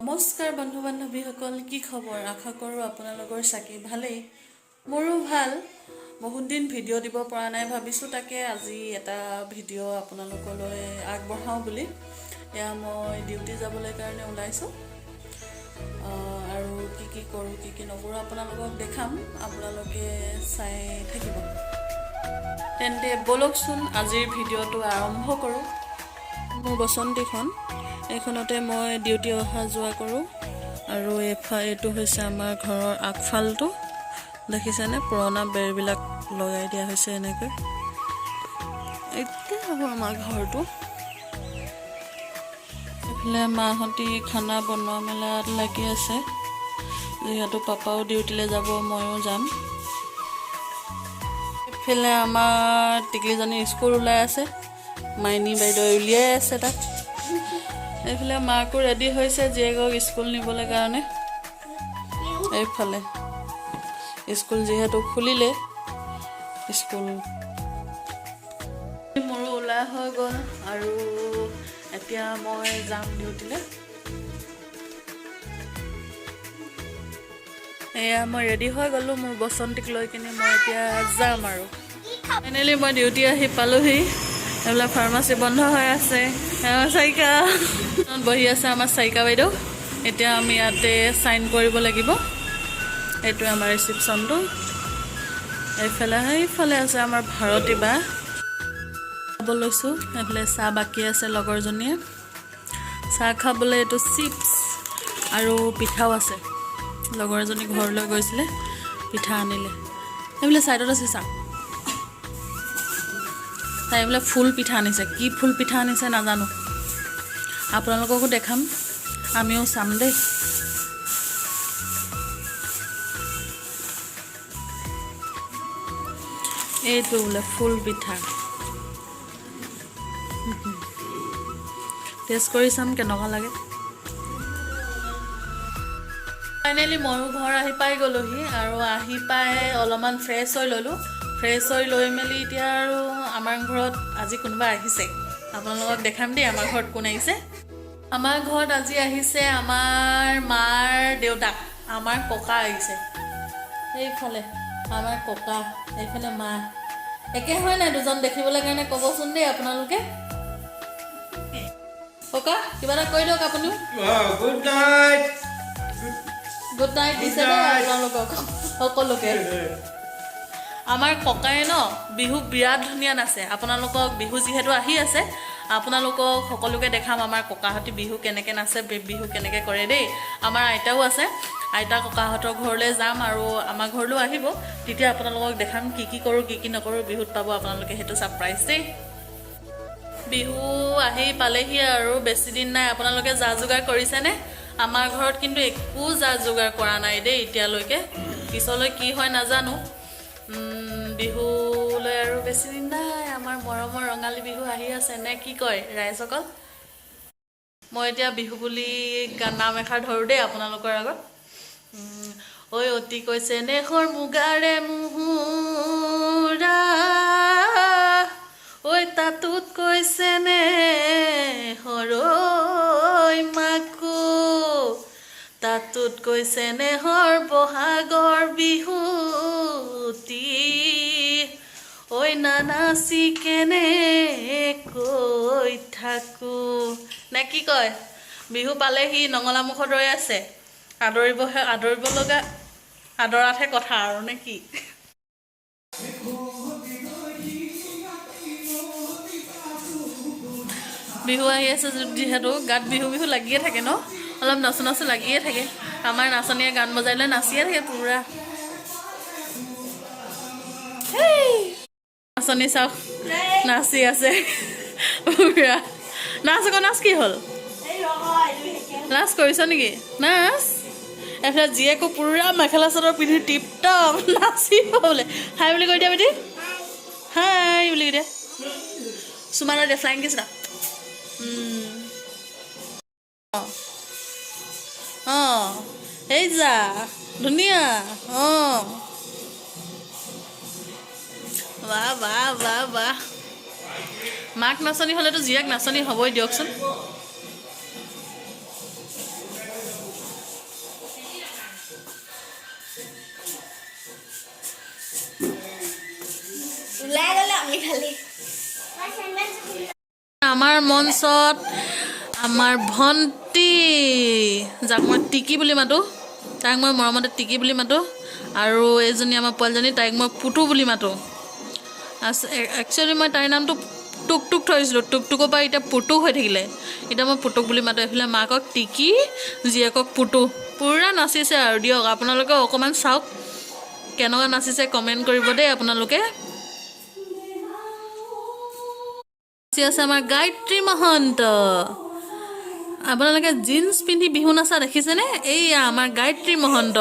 নমস্কাৰ বন্ধু বান্ধৱীসকল, কি খবৰ? আশা কৰোঁ আপোনালোকৰ চাকি ভালেই। মোৰো ভাল। বহুত দিন ভিডিঅ' দিব পৰা নাই, ভাবিছোঁ তাকে আজি এটা ভিডিঅ' আপোনালোকলৈ আগবঢ়াওঁ বুলি। এয়া মই ডিউটি যাবলৈ কাৰণে ওলাইছোঁ আৰু কি কৰোঁ কি নকৰোঁ আপোনালোকক দেখাম, আপোনালোকে চাই থাকিব। তেন্তে ব'লকচোন আজিৰ ভিডিঅ'টো আৰম্ভ কৰোঁ। মোৰ বসন্তীখন, এইখনতে মই ডিউটি অহা যোৱা কৰোঁ আৰু এইটো হৈছে আমাৰ ঘৰৰ আগফালটো। দেখিছেনে, পুৰণা বেৰবিলাক লগাই দিয়া হৈছে এনেকৈ। এতিয়া হ'ব আমাৰ ঘৰটো। এইফালে মাহঁতি খানা বনোৱা মেলাত লাগি আছে, যিহেতু পাপাও ডিউটিলৈ যাব, ময়ো যাম। এইফালে আমাৰ টিকলিজনী স্কুল ওলাই আছে, মাইনী বাইদেউ উলিয়াই আছে তাক। এইফালে মাকো ৰেডি হৈছে জীয়েকক স্কুল নিবলৈ কাৰণে। এইফালে স্কুল যিহেতু খুলিলে, স্কুল মোৰো ওলাই হৈ গ'ল আৰু এতিয়া মই যাম ডিউটিলৈ। এয়া মই ৰেডি হৈ গ'লোঁ মোৰ বসন্তীক লৈ কিনে মই এতিয়া যাম আৰু। ফাইনেলি মই ডিউটি আহি পালোহি। এইবিলাক ফাৰ্মাচী বন্ধ হৈ আছে। চাৰিকা বহি আছে আমাৰ চাৰিকা বাইদেউ। এতিয়া আমি ইয়াতে চাইন কৰিব লাগিব। এইটোৱে আমাৰ ৰিচিপশ্যনটো। সেইফালে আছে আমাৰ ভাৰতী বা। খাব লৈছোঁ। এইফালে চাহ বাকী আছে, লগৰজনীয়ে চাহ খাবলৈ এইটো চিপছ আৰু পিঠাও আছে। লগৰ এজনী ঘৰলৈ গৈছিলে, পিঠা আনিলে। এইফালে ছাইডত আছে চাহ। তাই এইবিলাক ফুল পিঠা আনিছে, কি ফুল পিঠা আনিছে নাজানো, আপোনালোককো দেখাম, আমিও চাম দেই। এইটো বোলে ফুল পিঠা, টেষ্ট কৰি চাম কেনেকুৱা লাগে। ফাইনেলি ময়ো ঘৰ আহি পাই গ'লোহি আৰু আহি পাই অলপমান ফ্ৰেছ হৈ ল'লোঁ। ফ্ৰেছ হৈ লৈ মেলি এতিয়া আৰু আমাৰ ঘৰত আজি কোনোবা আহিছে, আপোনালোকক দেখাম দেই আমাৰ ঘৰত কোন আহিছে। আমাৰ ঘৰত আজি আহিছে আমাৰ মাৰ দেউতাক, আমাৰ ককা আহিছে। এইফালে আমাৰ ককা, এইফালে মা। একে হয় নাই দুজন দেখিবলৈ কাৰণে? ক'বচোন দেই আপোনালোকে। ককা কিবা এটা কৈ দিয়ক আপুনিও। Good night. গুড নাইট দিছে দেই আপোনালোকক সকলোকে। আমাৰ ককাই বিহু বিৰাট ধুনীয়া নাচে। আপোনালোকক বিহু যিহেতু আহি আছে, আপোনালোকক সকলোকে দেখাম আমাৰ ককাহঁতে বিহু কেনেকৈ নাচে, বিহু কেনেকৈ কৰে দেই। আমাৰ আইতাও আছে, আইতা ককাহঁতৰ ঘৰলৈ যাম আৰু আমাৰ ঘৰলৈও আহিব, তেতিয়া আপোনালোকক দেখাম কি কৰোঁ কি নকৰোঁ। বিহুত পাব আপোনালোকে সেইটো ছাৰপ্ৰাইজ দেই। বিহু আহি পালেহি আৰু বেছি দিন নাই। আপোনালোকে যা যোগাৰ কৰিছেনে? আমাৰ ঘৰত কিন্তু একো যা যোগাৰ কৰা নাই দেই এতিয়ালৈকে। পিছলৈ কি হয় নাজানো। বিহুলৈ আৰু বেছি দিন নাই। আমাৰ মৰমৰ ৰঙালী বিহু আহি আছে নে কি কয় ৰাইজসকল? মই এতিয়া বিহু বুলি নাম এষাৰ ধৰোঁ দেই আপোনালোকৰ আগত। ঐ অতি কৈছে নেহৰ মুগাৰে মুহুৰা, ঐ তাতোত কৈছে নে হৰৈ মাকো, তাতোত কৈছে নেহৰ বহাগৰ বিহুতি, ঐ নানাচি কেনে কৈ থাকো। নে কি কয়? বিহু পালেহি, নঙলামুখত ৰৈ আছে, আদৰিব লগা আদৰাতহে কথা আৰু নে কি? বিহু আহি আছে যিহেতু গাত বিহু লাগিয়ে থাকে ন, অলপ নাচো লাগিয়ে থাকে। আমাৰ নাচনীয়ে গান বজাই লৈ নাচিয়ে থাকে পুৰা। নাচনী চাওক নাচি আছে পুৰা। নাচ আকৌ নাচ কি হ'ল? নাচ কৰিছ নেকি? নাচ। এইফালে জীয়েকো পুৰা মেখেলা চাদৰ পিন্ধি টিপ টপ নাচিব বোলে। হাই বুলি কৈ দিয়া বেটি, হাই বুলি কৈ দিয়া। চুমানৰ দিয়া ফ্লাইং কিছ না। এই যা ধুনীয়া। বাহ বাহ বাহ বাহ। মাক নাচনী হ'লেতো জীয়েক নাচনী হ'বই দিয়কচোন। তাৰপিছত আমাৰ ভণ্টি যাক মই টিকি বুলি মাতোঁ, তাইক মই মৰমতে টিকি বুলি মাতোঁ, আৰু এইজনী আমাৰ পোৱালীজনী, তাইক মই পুতু বুলি মাতোঁ। একচুৱেলি মই তাইৰ নামটো টুকটুক থৈছিলোঁ, টুকটুকৰ পৰা এতিয়া পুতুক হৈ থাকিলে, এতিয়া মই পুতুক বুলি মাতোঁ। এইফালে মাকক টিকি, জীয়েকক পুতু, পূৰা নাচিছে আৰু দিয়ক আপোনালোকে অকণমান চাওক কেনেকুৱা নাচিছে, কমেণ্ট কৰিব দেই আপোনালোকে। নাচি আছে আমাৰ গায়ত্ৰী মহন্ত। আপোনালোকে জিন্স পিন্ধি বিহু নাচা দেখিছেনে? এইয়া আমাৰ গায়ত্ৰী মহন্ত।